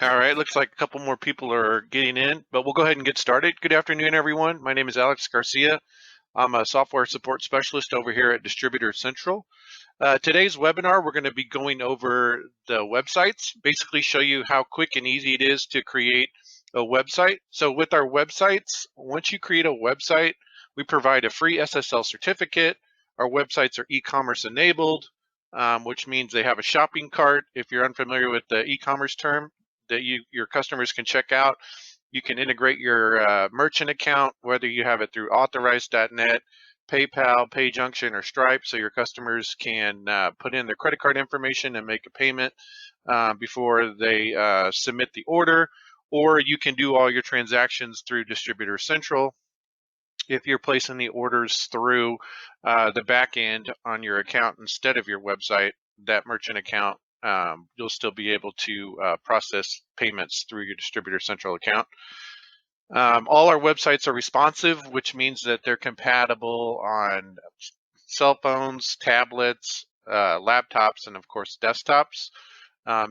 All right, looks like a couple more people are getting in, but we'll go ahead and get started. Good afternoon, everyone. My name is Alex Garcia. I'm a software support specialist over here at Distributor Central. Today's webinar, we're going to be going over the websites, basically show you how quick and easy it is to create a website. So with our websites, once you create a website, we provide a free SSL certificate. Our websites are e-commerce enabled, which means they have a shopping cart. If you're unfamiliar with the e-commerce term, that your customers can check out. You can integrate your merchant account, whether you have it through authorized.net, PayPal, PayJunction, or Stripe, so your customers can put in their credit card information and make a payment before they submit the order. Or you can do all your transactions through Distributor Central. If you're placing the orders through the back end on your account instead of your website, that merchant account, you'll still be able to process payments through your Distributor Central account. All our websites are responsive, which means that they're compatible on cell phones, tablets, laptops, and of course desktops.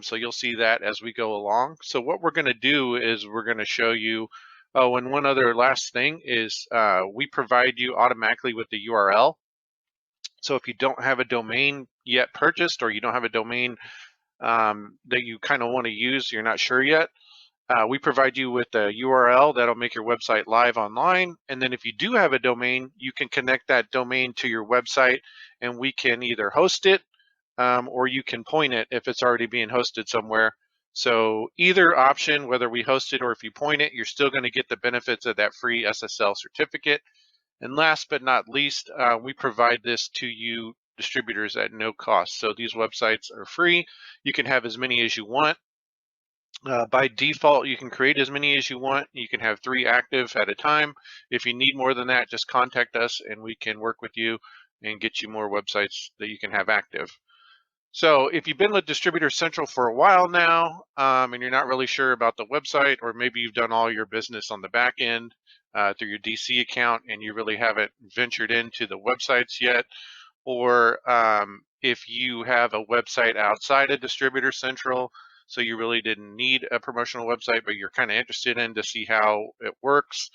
So you'll see that as we go along. So what we're going to do is we're going to show you, oh, and one other last thing is we provide you automatically with the URL. So if you don't have a domain yet purchased, or you don't have a domain that you kind of want to use, you're not sure yet, we provide you with a URL that'll make your website live online. And then if you do have a domain, you can connect that domain to your website, and we can either host it or you can point it if it's already being hosted somewhere. So either option, whether we host it or if you point it, you're still going to get the benefits of that free SSL certificate. And last but not least, we provide this to you distributors at no cost. So these websites are free. You can have as many as you want. By default, you can create as many as you want. You can have 3 active at a time. If you need more than that, just contact us and we can work with you and get you more websites that you can have active. So if you've been with Distributor Central for a while now and you're not really sure about the website, or maybe you've done all your business on the back end through your DC account and you really haven't ventured into the websites yet, or if you have a website outside of Distributor Central, so you really didn't need a promotional website, but you're kind of interested in to see how it works,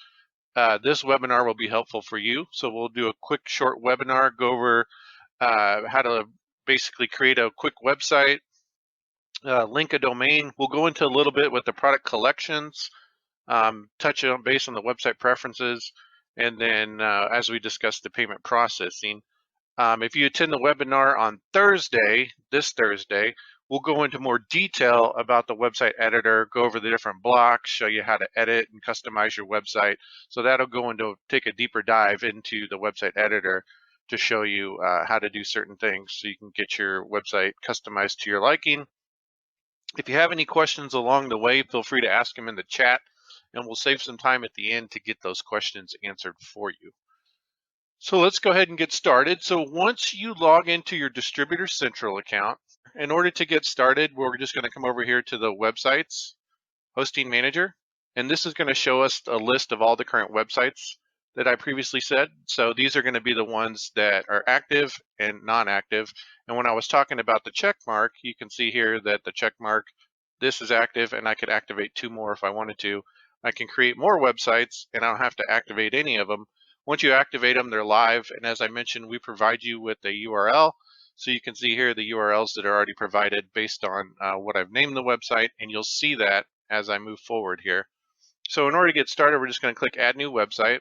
this webinar will be helpful for you. So we'll do a quick short webinar, go over how to basically create a quick website, link a domain. We'll go into a little bit with the product collections, touch on base on the website preferences, and then as we discuss the payment processing. If you attend the webinar on Thursday, this Thursday, we'll go into more detail about the website editor, go over the different blocks, show you how to edit and customize your website. So that'll go into take a deeper dive into the website editor to show you how to do certain things so you can get your website customized to your liking. If you have any questions along the way, feel free to ask them in the chat, and we'll save some time at the end to get those questions answered for you. So let's go ahead and get started. So once you log into your Distributor Central account, in order to get started, we're just going to come over here to the websites hosting manager, and this is going to show us a list of all the current websites that I previously said. So these are going to be the ones that are active and non-active. And when I was talking about the check mark, you can see here that the check mark, this is active, and I could activate 2 more if I wanted to. I can create more websites and I don't have to activate any of them. Once you activate them, they're live. And as I mentioned, we provide you with a URL. So you can see here the URLs that are already provided based on what I've named the website, and you'll see that as I move forward here. So in order to get started, we're just going to click Add New Website.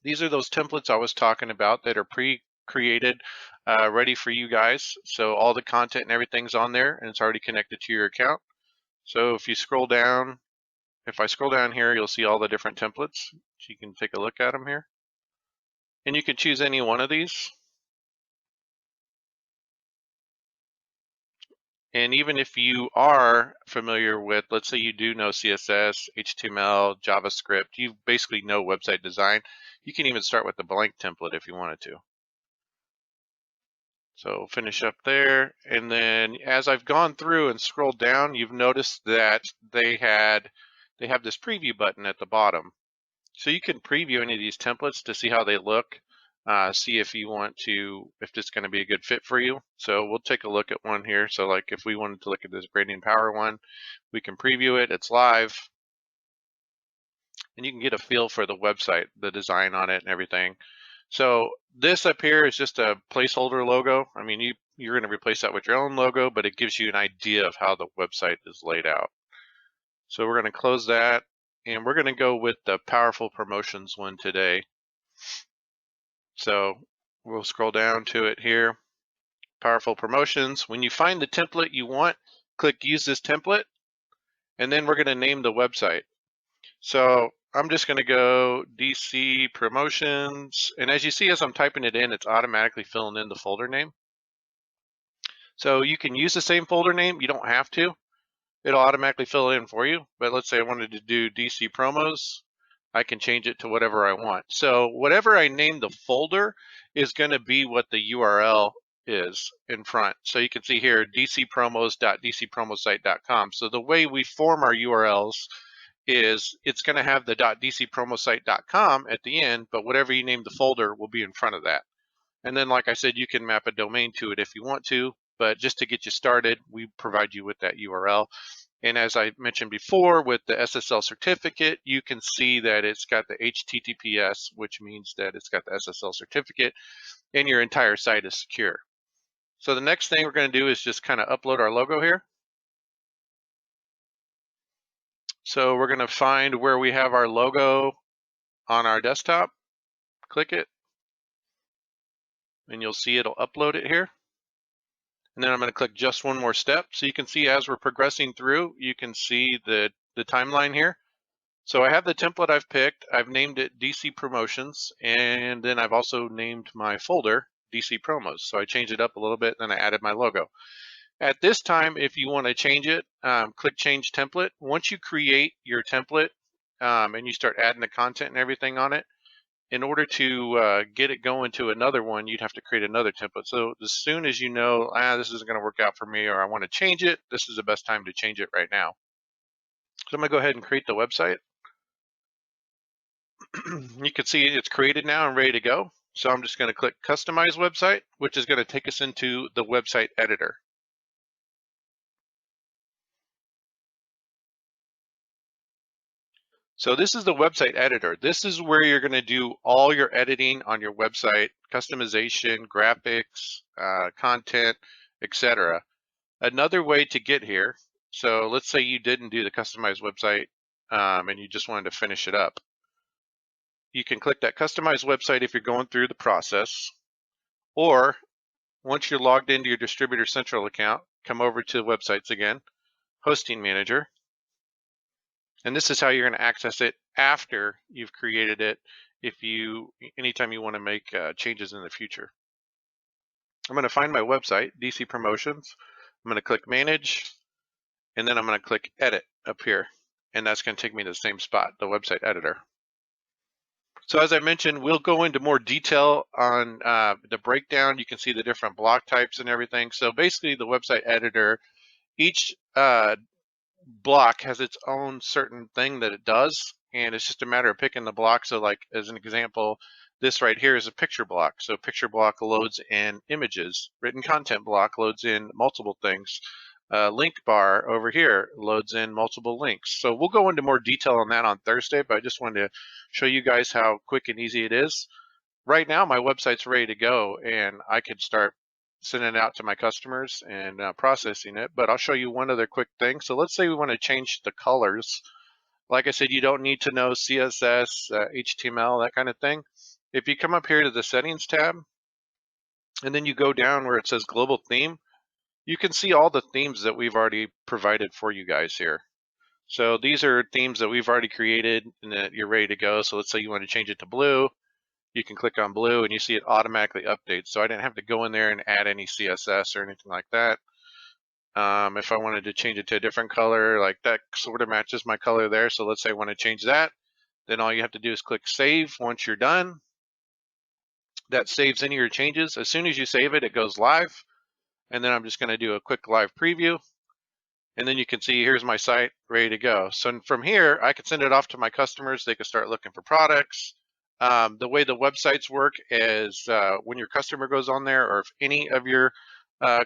These are those templates I was talking about that are pre-created, ready for you guys. So all the content and everything's on there, and it's already connected to your account. So if you scroll down, if I scroll down here, you'll see all the different templates. So you can take a look at them here. And you can choose any one of these. And even if you are familiar with, let's say you do know CSS, HTML, JavaScript, you basically know website design, you can even start with the blank template if you wanted to. So finish up there. And then as I've gone through and scrolled down, you've noticed that they have this preview button at the bottom. So you can preview any of these templates to see how they look. see if you want to, if it's going to be a good fit for you. So we'll take a look at one here. So like if we wanted to look at this gradient power one, we can preview it. It's live, and you can get a feel for the website, the design on it and everything. So this up here is just a placeholder logo. I mean, you're going to replace that with your own logo, but it gives you an idea of how the website is laid out. So we're going to close that, and we're going to go with the powerful promotions one today. So we'll scroll down to it here. Powerful promotions. When you find the template you want, click use this template, and then we're going to name the website. So I'm just going to go DC promotions, and as you see, as I'm typing it in, it's automatically filling in the folder name. So you can use the same folder name. You don't have to. It'll automatically fill it in for you. But let's say I wanted to do DC promos. I can change it to whatever I want. So whatever I name the folder is going to be what the URL is in front. So you can see here dcpromos.dcpromosite.com. So the way we form our URLs is it's going to have the .dcpromosite.com at the end, but whatever you name the folder will be in front of that. And then, like I said, you can map a domain to it if you want to, but just to get you started, we provide you with that URL. And as I mentioned before, with the SSL certificate, you can see that it's got the HTTPS, which means that it's got the SSL certificate, and your entire site is secure. So the next thing we're going to do is just kind of upload our logo here. So we're going to find where we have our logo on our desktop, click it, and you'll see it'll upload it here. And then I'm going to click just one more step. So you can see as we're progressing through, you can see the timeline here. So I have the template I've picked. I've named it DC Promotions, and then I've also named my folder DC Promos. So I changed it up a little bit, and then I added my logo. At this time, if you want to change it, click Change Template. Once you create your template and you start adding the content and everything on it, in order to get it going to another one, you'd have to create another template. So as soon as you know, this isn't going to work out for me, or I want to change it, this is the best time to change it right now. So I'm going to go ahead and create the website. You can see it's created now and ready to go. So I'm just going to click Customize Website, which is going to take us into the website editor. So this is the website editor. This is where you're going to do all your editing on your website, customization, graphics, content, etc. Another way to get here, so let's say you didn't do the customized website and you just wanted to finish it up. You can click that customize website if you're going through the process, or once you're logged into your Distributor Central account, come over to websites again, Hosting Manager, and this is how you're going to access it after you've created it. Anytime you want to make changes in the future. I'm going to find my website, DC Promotions. I'm going to click Manage, and then I'm going to click Edit up here, and that's going to take me to the same spot, the website editor. So as I mentioned, we'll go into more detail on the breakdown. You can see the different block types and everything. So basically the website editor, each block has its own certain thing that it does, and it's just a matter of picking the block. So like as an example, this right here is a picture block. So picture block loads in images. Written content block loads in multiple things. Link bar over here loads in multiple links. So we'll go into more detail on that on Thursday, but I just wanted to show you guys how quick and easy it is. Right now my website's ready to go, and I could start sending it out to my customers and processing it. But I'll show you one other quick thing. So let's say we want to change the colors. Like I said, you don't need to know CSS, HTML, that kind of thing. If you come up here to the settings tab, and then you go down where it says global theme, you can see all the themes that we've already provided for you guys here. So these are themes that we've already created and that you're ready to go. So let's say you want to change it to blue. You can click on blue and you see it automatically updates. So I didn't have to go in there and add any CSS or anything like that. If I wanted to change it to a different color, like that sort of matches my color there. So let's say I want to change that. Then all you have to do is click save. Once you're done, that saves any of your changes. As soon as you save it, it goes live. And then I'm just going to do a quick live preview. And then you can see here's my site ready to go. So from here, I can send it off to my customers. They can start looking for products. The way the websites work is when your customer goes on there, or if any of your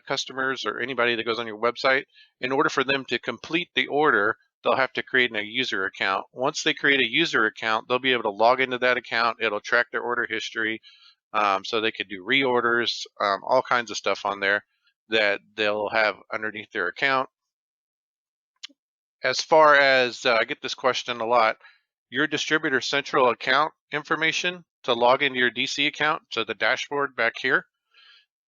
customers or anybody that goes on your website, in order for them to complete the order, they'll have to create a user account. Once they create a user account, they'll be able to log into that account. It'll track their order history, so they could do reorders, all kinds of stuff on there that they'll have underneath their account. As far as I get this question a lot, your distributor central account information to log into your DC account, so the dashboard back here,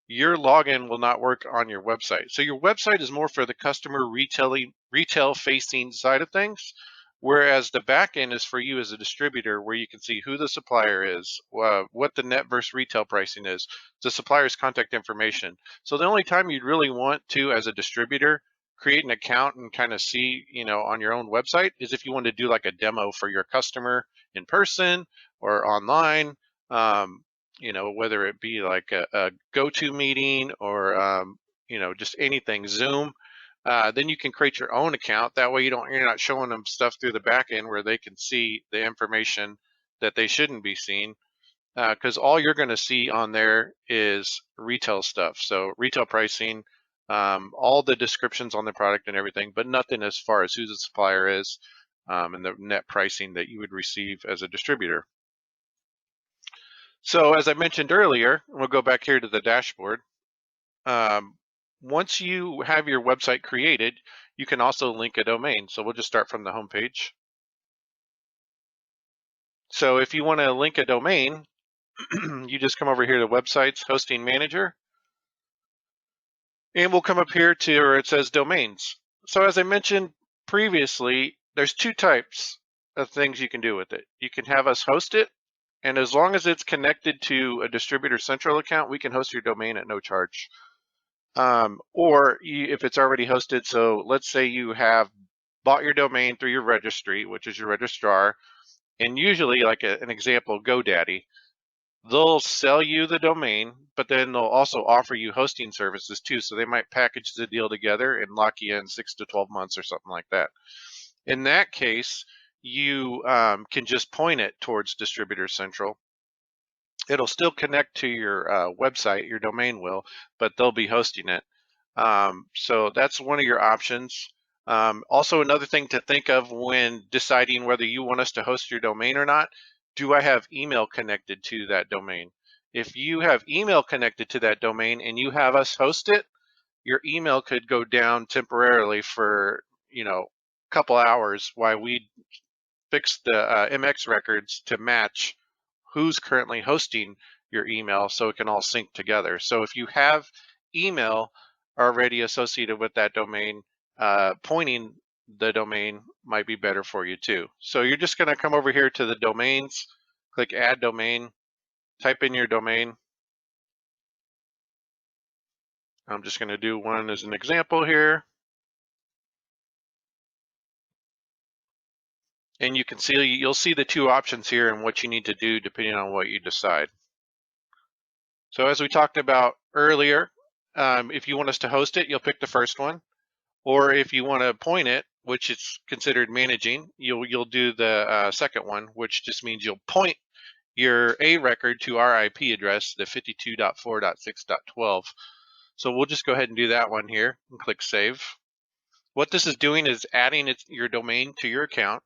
your login will not work on your website. So your website is more for the customer retail facing side of things, whereas the back end is for you as a distributor, where you can see who the supplier is, what the net versus retail pricing is, the supplier's contact information. So the only time you'd really want to, as a distributor, create an account and kind of see, on your own website is if you want to do like a demo for your customer in person or online. Whether it be like a go-to meeting or just anything, Zoom, then you can create your own account. That way you're not showing them stuff through the back end where they can see the information that they shouldn't be seeing, because all you're going to see on there is retail stuff. So retail pricing, all the descriptions on the product and everything, but nothing as far as who the supplier is, and the net pricing that you would receive as a distributor. So as I mentioned earlier, we'll go back here to the dashboard. Once you have your website created, you can also link a domain. So we'll just start from the home page. So if you want to link a domain, you just come over here to Websites, Hosting Manager, and we'll come up here to where it says Domains. So as I mentioned previously, there's two types of things you can do with it. You can have us host it, and as long as it's connected to a Distributor Central account, we can host your domain at no charge. Or if it's already hosted, so let's say you have bought your domain through your registry, which is your registrar, and usually, like an example, GoDaddy, they'll sell you the domain, but then they'll also offer you hosting services too. So they might package the deal together and lock you in 6 to 12 months or something like that. In that case, you can just point it towards Distributor Central. It'll still connect to your website, your domain will, but they'll be hosting it. So that's one of your options. Also, another thing to think of when deciding whether you want us to host your domain or not, do I have email connected to that domain? If you have email connected to that domain and you have us host it, your email could go down temporarily for, a couple hours while we fix the MX records to match who's currently hosting your email so it can all sync together. So if you have email already associated with that domain, pointing the domain might be better for you too. So you're just going to come over here to the domains, click add domain, type in your domain. I'm just going to do one as an example here. And you can see, you'll see the two options here and what you need to do depending on what you decide. So as we talked about earlier, if you want us to host it, you'll pick the first one. Or if you want to point it, which is considered managing, you'll do the second one, which just means you'll point your A record to our IP address, the 52.4.6.12. So we'll just go ahead and do that one here and click Save. What this is doing is adding your domain to your account,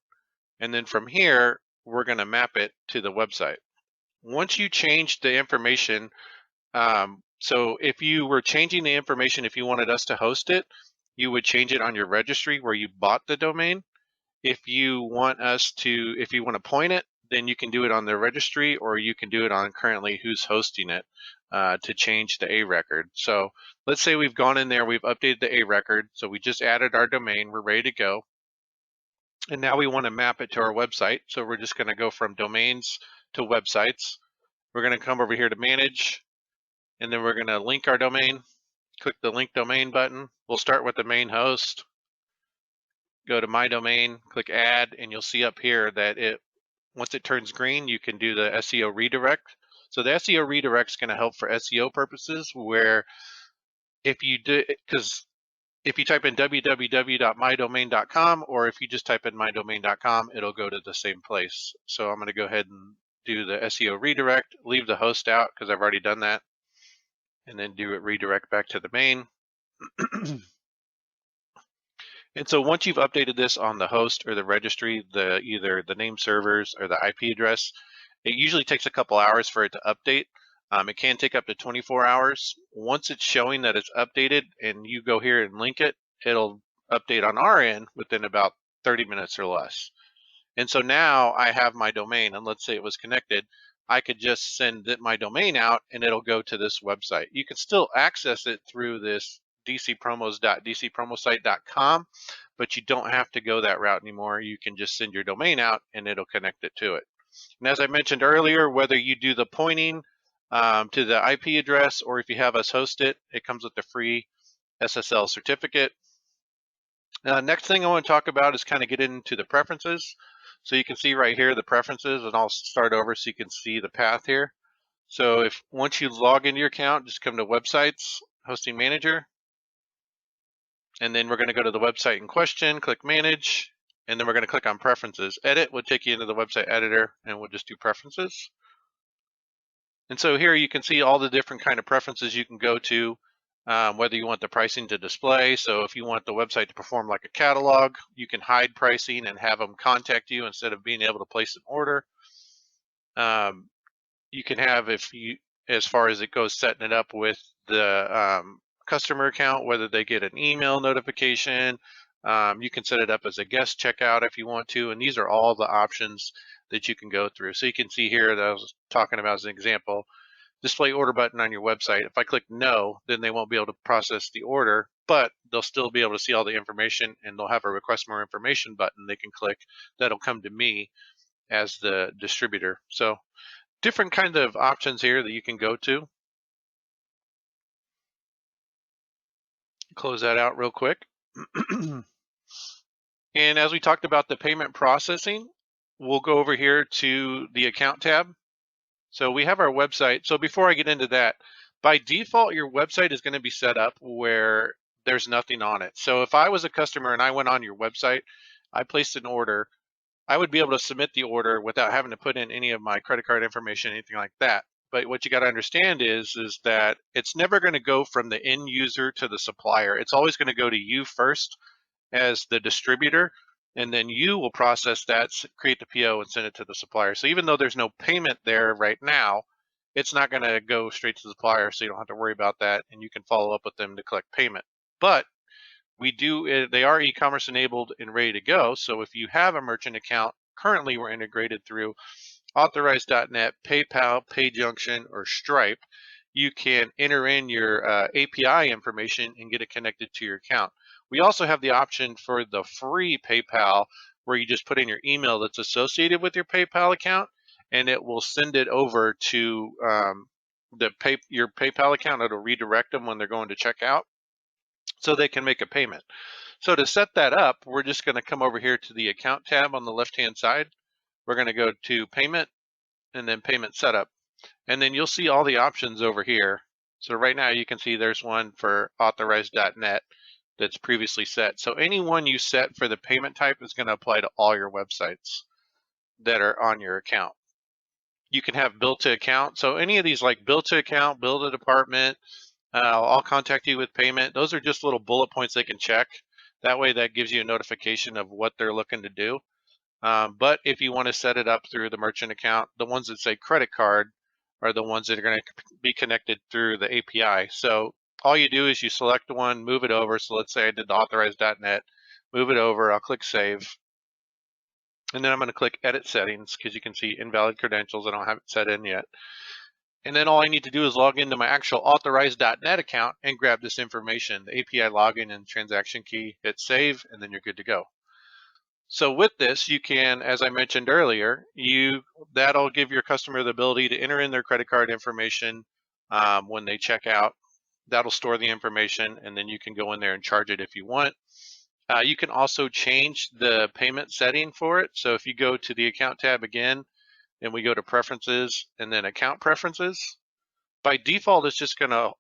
and then from here, we're going to map it to the website. Once you change the information, so if you were changing the information, if you wanted us to host it, you would change it on your registry where you bought the domain. If you want to point it, then you can do it on the registry, or you can do it on currently who's hosting it to change the A record. So let's say we've gone in there, we've updated the A record, so we just added our domain, we're ready to go. And now we want to map it to our website. So we're just going to go from domains to websites. We're going to come over here to manage, and then we're going to link our domain. Click the link domain button. We'll start with the main host. Go to my domain, click add, and you'll see up here that once it turns green, you can do the SEO redirect. So the SEO redirect is going to help for SEO purposes, where if you type in www.mydomain.com, or if you just type in mydomain.com, it'll go to the same place. So I'm going to go ahead and do the SEO redirect, leave the host out because I've already done that, and then do it redirect back to the main. And so once you've updated this on the host or the registry, either the name servers or the IP address, it usually takes a couple hours for it to update. It can take up to 24 hours. Once it's showing that it's updated and you go here and link it, it'll update on our end within about 30 minutes or less. And so now I have my domain, and let's say it was connected, I could just send my domain out and it'll go to this website. You can still access it through this dcpromos.dcpromosite.com, but you don't have to go that route anymore. You can just send your domain out and it'll connect it to it. And as I mentioned earlier, whether you do the pointing to the IP address or if you have us host it, it comes with the free SSL certificate. Next thing I want to talk about is kind of get into the preferences. So you can see right here the preferences, and I'll start over so you can see the path here. So if once you log into your account, just come to Websites, Hosting Manager, and then we're going to go to the website in question, click Manage, and then we're going to click on Preferences. Edit would take you into the website editor, and we'll just do Preferences. And so here you can see all the different kind of preferences you can go to, whether you want the pricing to display. So if you want the website to perform like a catalog, you can hide pricing and have them contact you instead of being able to place an order. You can have, as far as it goes, setting it up with the customer account, whether they get an email notification. You can set it up as a guest checkout if you want to, and these are all the options that you can go through. So you can see here that I was talking about as an example, display order button on your website. If I click no, then they won't be able to process the order, but they'll still be able to see all the information, and they'll have a request more information button they can click that'll come to me as the distributor. So different kinds of options here that you can go to. Close that out real quick. And as we talked about the payment processing, we'll go over here to the account tab. So we have our website. So before I get into that, by default, your website is going to be set up where there's nothing on it. So if I was a customer and I went on your website, I placed an order, I would be able to submit the order without having to put in any of my credit card information, anything like that. But what you got to understand is that it's never going to go from the end user to the supplier. It's always going to go to you first as the distributor, and then you will process that, create the PO, and send it to the supplier. So even though there's no payment there right now, it's not going to go straight to the supplier, so you don't have to worry about that, and you can follow up with them to collect payment. But they are e-commerce enabled and ready to go. So if you have a merchant account, currently we're integrated through Authorize.net, PayPal, PayJunction, or Stripe. You can enter in your API information and get it connected to your account. We also have the option for the free PayPal, where you just put in your email that's associated with your PayPal account, and it will send it over to your PayPal account. It'll redirect them when they're going to check out, so they can make a payment. So to set that up, we're just going to come over here to the account tab on the left-hand side. We're going to go to payment and then payment setup. And then you'll see all the options over here. So right now you can see there's one for Authorize.net that's previously set. So any one you set for the payment type is going to apply to all your websites that are on your account. You can have bill to account. So any of these, like bill to account, bill to department, I'll contact you with payment. Those are just little bullet points they can check. That way that gives you a notification of what they're looking to do. But if you want to set it up through the merchant account, the ones that say credit card are the ones that are going to be connected through the API. So all you do is you select one, move it over. So let's say I did the Authorize.net, move it over, I'll click Save. And then I'm going to click Edit Settings because you can see invalid credentials. I don't have it set in yet. And then all I need to do is log into my actual Authorize.net account and grab this information, the API login and transaction key, hit Save, and then you're good to go. So with this, you can, as I mentioned earlier, that'll give your customer the ability to enter in their credit card information when they check out. That'll store the information, and then you can go in there and charge it if you want. You can also change the payment setting for it. So if you go to the account tab again, and we go to preferences and then account preferences, by default, it's just going to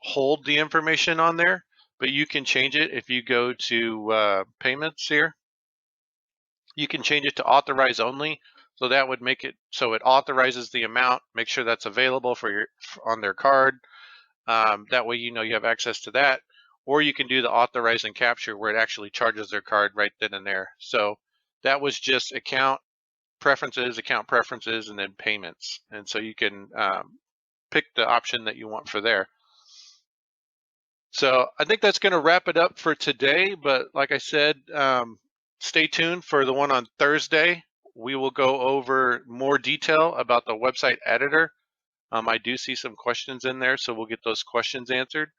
hold the information on there, but you can change it if you go to payments here. You can change it to authorize only. So that would make it so it authorizes the amount, make sure that's available on their card. That way you know you have access to that. Or you can do the authorize and capture where it actually charges their card right then and there. So that was just account preferences, and then payments. And so you can pick the option that you want for there. So I think that's going to wrap it up for today. But like I said, stay tuned for the one on Thursday. We will go over more detail about the website editor. I do see some questions in there, so we'll get those questions answered.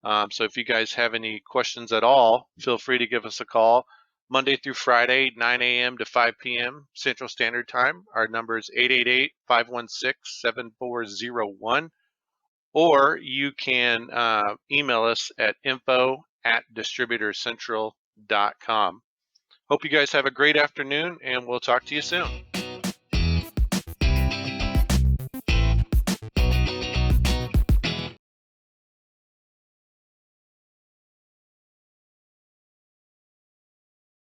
So if you guys have any questions at all, feel free to give us a call. Monday through Friday, 9 a.m. to 5 p.m. Central Standard Time. Our number is 888-516-7401. Or you can email us at info@distributorcentral.com. Hope you guys have a great afternoon, and we'll talk to you soon.